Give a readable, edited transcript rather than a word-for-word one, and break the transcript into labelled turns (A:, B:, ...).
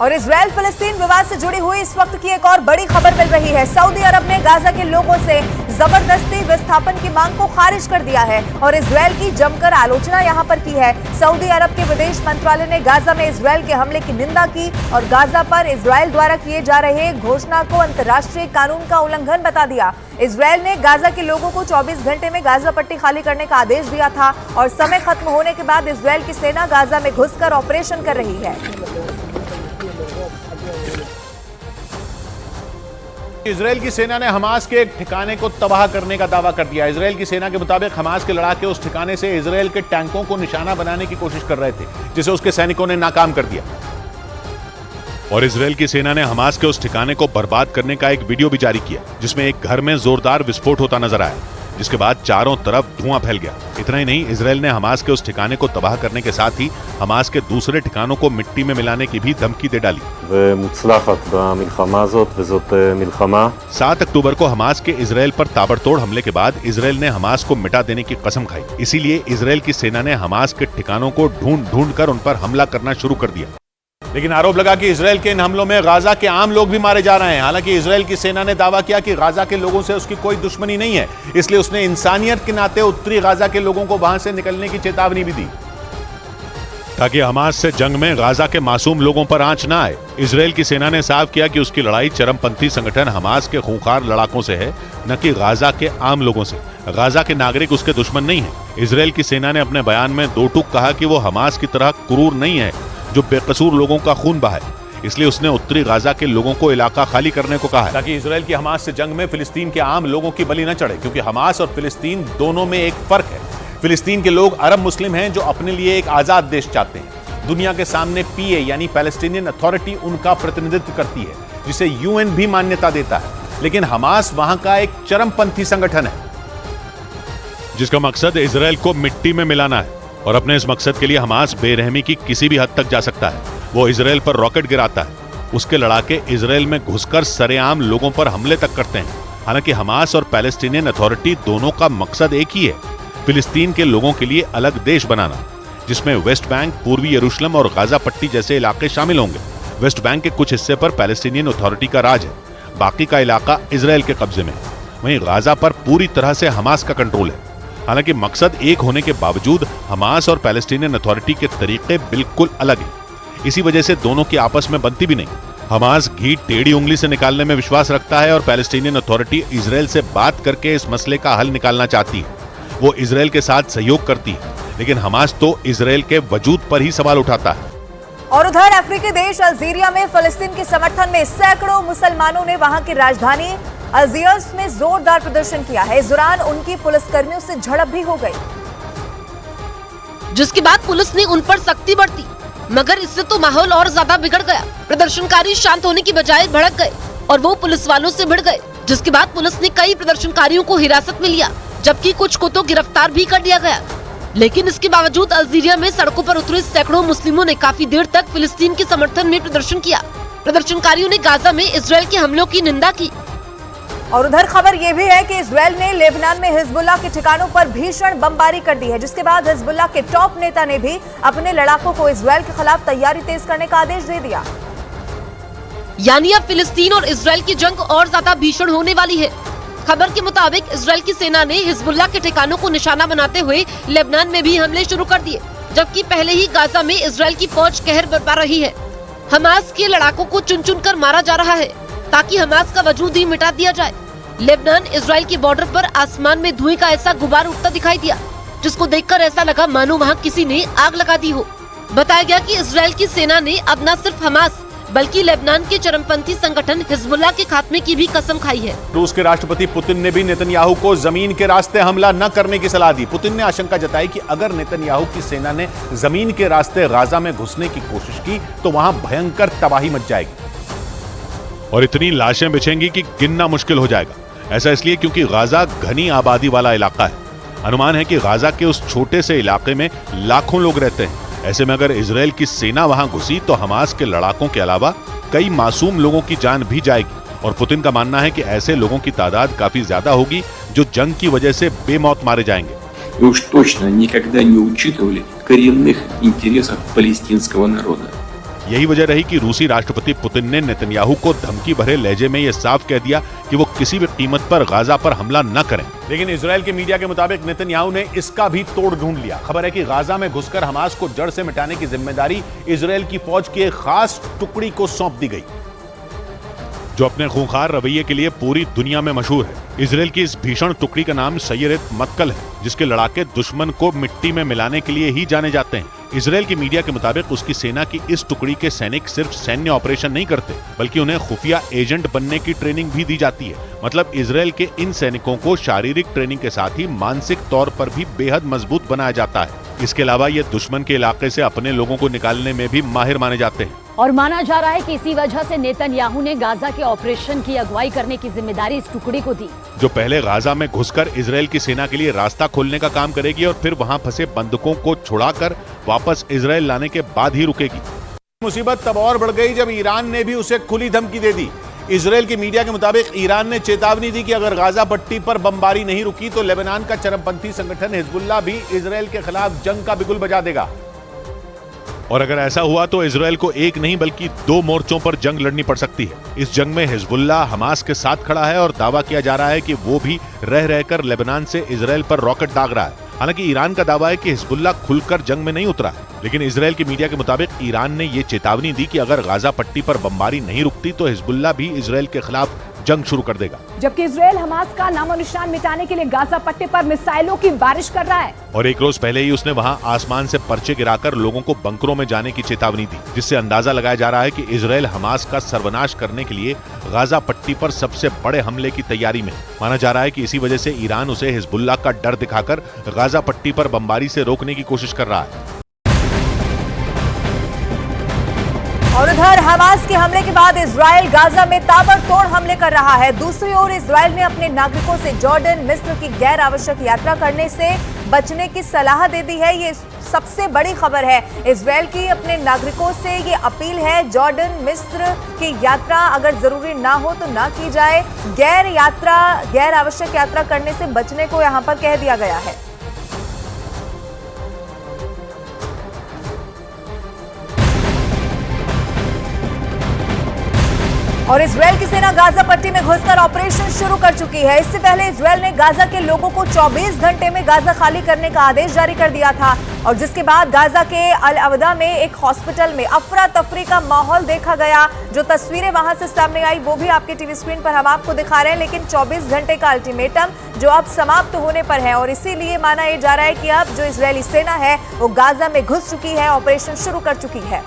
A: और इजराइल फिलिस्तीन विवाद से जुड़ी हुई इस वक्त की एक और बड़ी खबर मिल रही है। सऊदी अरब ने गाजा के लोगों से जबरदस्ती विस्थापन की मांग को खारिज कर दिया है और इजराइल की जमकर आलोचना यहां पर की है। सऊदी अरब के विदेश मंत्रालय ने गाजा में इजराइल के हमले की निंदा की और गाजा पर इजराइल द्वारा किए जा रहे घोषणा को अंतर्राष्ट्रीय कानून का उल्लंघन बता दिया। इजराइल ने गाजा के लोगों को 24 घंटे में गाजा पट्टी खाली करने का आदेश दिया था और समय खत्म होने के बाद इजराइल की सेना गाजा में घुसकर ऑपरेशन कर रही है।
B: इजराइल की सेना ने हमास के एक ठिकाने को तबाह करने का दावा कर दिया। इजराइल की सेना के मुताबिक हमास के लड़ाके उस ठिकाने से इजराइल के टैंकों को निशाना बनाने की कोशिश कर रहे थे, जिसे उसके सैनिकों ने नाकाम कर दिया। और इजराइल की सेना ने हमास के उस ठिकाने को बर्बाद करने का एक वीडियो भी जारी किया, जिसमें एक घर में जोरदार विस्फोट होता नजर आया, जिसके बाद चारों तरफ धुआं फैल गया। इतना ही नहीं, इजराइल ने हमास के उस ठिकाने को तबाह करने के साथ ही हमास के दूसरे ठिकानों को मिट्टी में मिलाने की भी धमकी दे डाली। 7 अक्टूबर को हमास के इजराइल पर ताबड़तोड़ हमले के बाद इजराइल ने हमास को मिटा देने की कसम खाई। इसीलिए इजराइल की सेना ने हमास के ठिकानों को ढूंढ कर उन पर हमला करना शुरू कर दिया। लेकिन आरोप लगा कि इजराइल के इन हमलों में गाजा के आम लोग भी मारे जा रहे हैं। हालांकि इजराइल की सेना ने दावा किया कि गाजा के लोगों से उसकी कोई दुश्मनी नहीं है, इसलिए उसने इंसानियत के नाते उत्तरी गाजा के लोगों को वहां से निकलने की चेतावनी भी दी, ताकि हमास से जंग में गाजा के मासूम लोगों पर आंच ना आए। इजराइल की सेना ने साफ किया कि उसकी लड़ाई चरमपंथी संगठन हमास के खूंखार लड़ाकों से है, न कि गाजा के आम लोगों से। गाजा के नागरिक उसके दुश्मन नहीं है। इजराइल की सेना ने अपने बयान में दो टूक कहा कि वो हमास की तरह क्रूर नहीं है जो बेकसूर लोगों का खून बहाए, इसलिए उसने उत्तरी गाजा के लोगों को इलाका खाली करने को कहा है, ताकि इजराइल की हमास से जंग में फिलिस्तीन के आम लोगों की बलि न चढ़े। क्योंकि हमास और फिलिस्तीन दोनों में एक फर्क है। फिलिस्तीन के लोग अरब मुस्लिम हैं जो अपने लिए एक आजाद देश चाहते हैं। दुनिया के सामने पीए यानी पैलेस्टीनियन अथॉरिटी उनका प्रतिनिधित्व करती है, जिसे यूएन भी मान्यता देता है। लेकिन हमास वहां का एक चरमपंथी संगठन है, जिसका मकसद इजराइल को मिट्टी में मिलाना है। और अपने इस मकसद के लिए हमास बेरहमी की किसी भी हद तक जा सकता है। वो इजराइल पर रॉकेट गिराता है, उसके लड़ाके इजराइल में घुसकर सरेआम लोगों पर हमले तक करते हैं। हालांकि हमास और पैलेस्टीनियन अथॉरिटी दोनों का मकसद एक ही है, फिलिस्तीन के लोगों के लिए अलग देश बनाना, जिसमें वेस्ट बैंक, पूर्वी यरूशलेम और गाजा पट्टी जैसे इलाके शामिल होंगे। वेस्ट बैंक के कुछ हिस्से पर पैलेस्टीनियन अथॉरिटी का राज है, बाकी का इलाका इजराइल के कब्जे में। वहीं गाजा पर पूरी तरह से हमास का कंट्रोल है। हालांकि मकसद एक होने के बावजूद हमास और पैलेस्टीनियन अथॉरिटी के तरीके बिल्कुल अलग हैं। इसी वजह से दोनों की आपस में बनती भी नहीं। हमास घी टेढ़ी उंगली से निकालने में विश्वास रखता है और पैलेस्टीनियन अथॉरिटी इजराइल से बात करके इस मसले का हल निकालना चाहती है। वो इजराइल के साथ सहयोग करती है, लेकिन हमास तो इजराइल के वजूद पर ही सवाल उठाता है।
A: और उधर अफ्रीकी देश अल्जीरिया में फिलिस्तीन के समर्थन में सैकड़ों मुसलमानों ने वहां की राजधानी अल्जियर्स में जोरदार प्रदर्शन किया है। इस दौरान उनकी पुलिसकर्मियों से झड़प भी हो गई,
C: जिसके बाद पुलिस ने उन पर सख्ती बरती, मगर इससे तो माहौल और ज्यादा बिगड़ गया। प्रदर्शनकारी शांत होने की बजाय भड़क गए और वो पुलिस वालों से भिड़ गए, जिसके बाद पुलिस ने कई प्रदर्शनकारियों को हिरासत में लिया, जबकि कुछ को तो गिरफ्तार भी कर लिया गया। लेकिन इसके बावजूद अल्जीरिया में सड़कों पर उतरे सैकड़ों मुस्लिमों ने काफी देर तक फिलिस्तीन के समर्थन में प्रदर्शन किया। प्रदर्शनकारियों ने गाजा में इजराइल के हमलों की निंदा की।
A: और उधर खबर यह भी है कि इजराइल ने लेबनान में हिजबुल्लाह के ठिकानों पर भीषण बमबारी कर दी है, जिसके बाद हिजबुल्लाह के टॉप नेता ने भी अपने लड़ाकों को इजराइल के खिलाफ तैयारी तेज करने का आदेश दे दिया।
C: यानी अब फिलिस्तीन और इजराइल की जंग और ज्यादा भीषण होने वाली है। खबर के मुताबिक इजराइल की सेना ने हिजबुल्लाह के ठिकानों को निशाना बनाते हुए लेबनान में भी हमले शुरू कर दिए, जबकि पहले ही गाजा में इजराइल की फौज कहर बरपा रही है। हमास के लड़ाकों को चुन चुन कर मारा जा रहा है, ताकि हमास का वजूद ही मिटा दिया जाए। लेबनान इजराइल के बॉर्डर पर आसमान में धुएं का ऐसा गुबार उठता दिखाई दिया, जिसको देखकर ऐसा लगा मानो वहां किसी ने आग लगा दी हो। बताया गया कि इजराइल की सेना ने अब न सिर्फ हमास बल्कि लेबनान के चरमपंथी संगठन हिजबुल्लाह के खात्मे की भी कसम खाई है।
B: रूस के राष्ट्रपति पुतिन ने भी नेतन्याहू को जमीन के रास्ते हमला न करने की सलाह दी। पुतिन ने आशंका जताई कि अगर नेतन्याहू की सेना ने जमीन के रास्ते गाजा में घुसने की कोशिश की तो वहां भयंकर तबाही मच जाएगी और इतनी लाशें बिछेंगी कि गिनना मुश्किल हो जाएगा। ऐसा इसलिए क्योंकि गाजा घनी आबादी वाला इलाका है। अनुमान है कि गाजा के उस छोटे से इलाके में लाखों लोग रहते हैं। ऐसे में अगर इजराइल की सेना वहां घुसी तो हमास के लड़ाकों के अलावा कई मासूम लोगों की जान भी जाएगी। और पुतिन का मानना है कि ऐसे लोगों की तादाद काफी ज्यादा होगी जो जंग की वजह से बेमौत मारे जाएंगे।
D: И уж точно никогда не учитывали коренных интересов палестинского народа.
B: यही वजह रही कि रूसी राष्ट्रपति पुतिन ने नेतन्याहू को धमकी भरे लहजे में यह साफ कह दिया कि वो किसी भी कीमत पर गाजा पर हमला न करें। लेकिन इजरायल के मीडिया के मुताबिक नेतन्याहू ने इसका भी तोड़ ढूंढ लिया। खबर है कि गाजा में घुसकर हमास को जड़ से मिटाने की जिम्मेदारी इजरायल की फौज की एक खास टुकड़ी को सौंप दी गई, जो अपने खूंखार रवैये के लिए पूरी दुनिया में मशहूर है। इजरायल की इस भीषण टुकड़ी का नाम सैयरत मत्कल है, जिसके लड़ाके दुश्मन को मिट्टी में मिलाने के लिए ही जाने जाते हैं। इजरायल की मीडिया के मुताबिक उसकी सेना की इस टुकड़ी के सैनिक सिर्फ सैन्य ऑपरेशन नहीं करते, बल्कि उन्हें खुफिया एजेंट बनने की ट्रेनिंग भी दी जाती है। मतलब इजरायल के इन सैनिकों को शारीरिक ट्रेनिंग के साथ ही मानसिक तौर पर भी बेहद मजबूत बनाया जाता है। इसके अलावा ये दुश्मन के इलाके से अपने लोगों को निकालने में भी माहिर माने जाते हैं।
D: और माना जा रहा है कि इसी वजह से नेतन्याहू ने गाजा के ऑपरेशन की अगुवाई करने की जिम्मेदारी इस टुकड़ी को दी,
B: जो पहले गाजा में घुसकर इजरायल की सेना के लिए रास्ता खोलने का काम करेगी और फिर वहां फंसे बंधकों को छुड़ाकर वापस इजरायल लाने के बाद ही रुकेगी। मुसीबत तब और बढ़ गई जब ईरान ने भी उसे खुली धमकी दे दी। इजरायल की मीडिया के मुताबिक ईरान ने चेतावनी दी कि अगर गाजा पट्टी पर बमबारी नहीं रुकी तो लेबनान का चरमपंथी संगठन हिजबुल्लाह भी इजरायल के खिलाफ जंग का बिगुल बजा देगा। और अगर ऐसा हुआ तो इजरायल को एक नहीं बल्कि 2 मोर्चों पर जंग लड़नी पड़ सकती है। इस जंग में हिजबुल्लाह हमास के साथ खड़ा है और दावा किया जा रहा है कि वो भी रह रहकर लेबनान से इजरायल पर रॉकेट दाग रहा है। हालांकि ईरान का दावा है कि हिजबुल्लाह खुलकर जंग में नहीं उतरा है, लेकिन इजरायल की मीडिया के मुताबिक ईरान ने ये चेतावनी दी कि अगर गाजा पट्टी पर बमबारी नहीं रुकती तो हिजबुल्लाह भी इजरायल के खिलाफ जंग शुरू कर देगा।
E: जबकि इजरायल हमास का नामो निशान मिटाने के लिए गाजा पट्टी पर मिसाइलों की बारिश कर रहा है।
B: और एक रोज पहले ही उसने वहां आसमान से पर्चे गिराकर लोगों को बंकरों में जाने की चेतावनी दी, जिससे अंदाजा लगाया जा रहा है कि इजरायल हमास का सर्वनाश करने के लिए गाजा पट्टी पर सबसे बड़े हमले की तैयारी में। माना जा रहा है कि इसी वजह से ईरान उसे हिजबुल्लाह का डर दिखाकर गाजा पट्टी पर बमबारी से रोकने की कोशिश कर रहा है।
A: और उधर हमास के हमले के बाद इजरायल गाजा में ताबड़तोड़ हमले कर रहा है। दूसरी ओर इजरायल ने अपने नागरिकों से जॉर्डन, मिस्र की गैर आवश्यक यात्रा करने से बचने की सलाह दे दी है। ये सबसे बड़ी खबर है। इजरायल की अपने नागरिकों से ये अपील है, जॉर्डन, मिस्र की यात्रा अगर जरूरी ना हो तो ना की जाए। गैर आवश्यक यात्रा करने से बचने को यहाँ पर कह दिया गया है। और इजरायल की सेना गाजा पट्टी में घुसकर ऑपरेशन शुरू कर चुकी है। इससे पहले इजरायल ने गाजा के लोगों को 24 घंटे में गाजा खाली करने का आदेश जारी कर दिया था, और जिसके बाद गाजा के अल अवदा में एक हॉस्पिटल में अफरा तफरी का माहौल देखा गया। जो तस्वीरें वहां से सामने आई वो भी आपके टीवी स्क्रीन पर हम आपको दिखा रहे हैं। लेकिन 24 घंटे का अल्टीमेटम जो अब समाप्त होने पर है, और इसीलिए माना यह जा रहा है कि अब जो इजरायली सेना है वो गाजा में घुस चुकी है, ऑपरेशन शुरू कर चुकी है।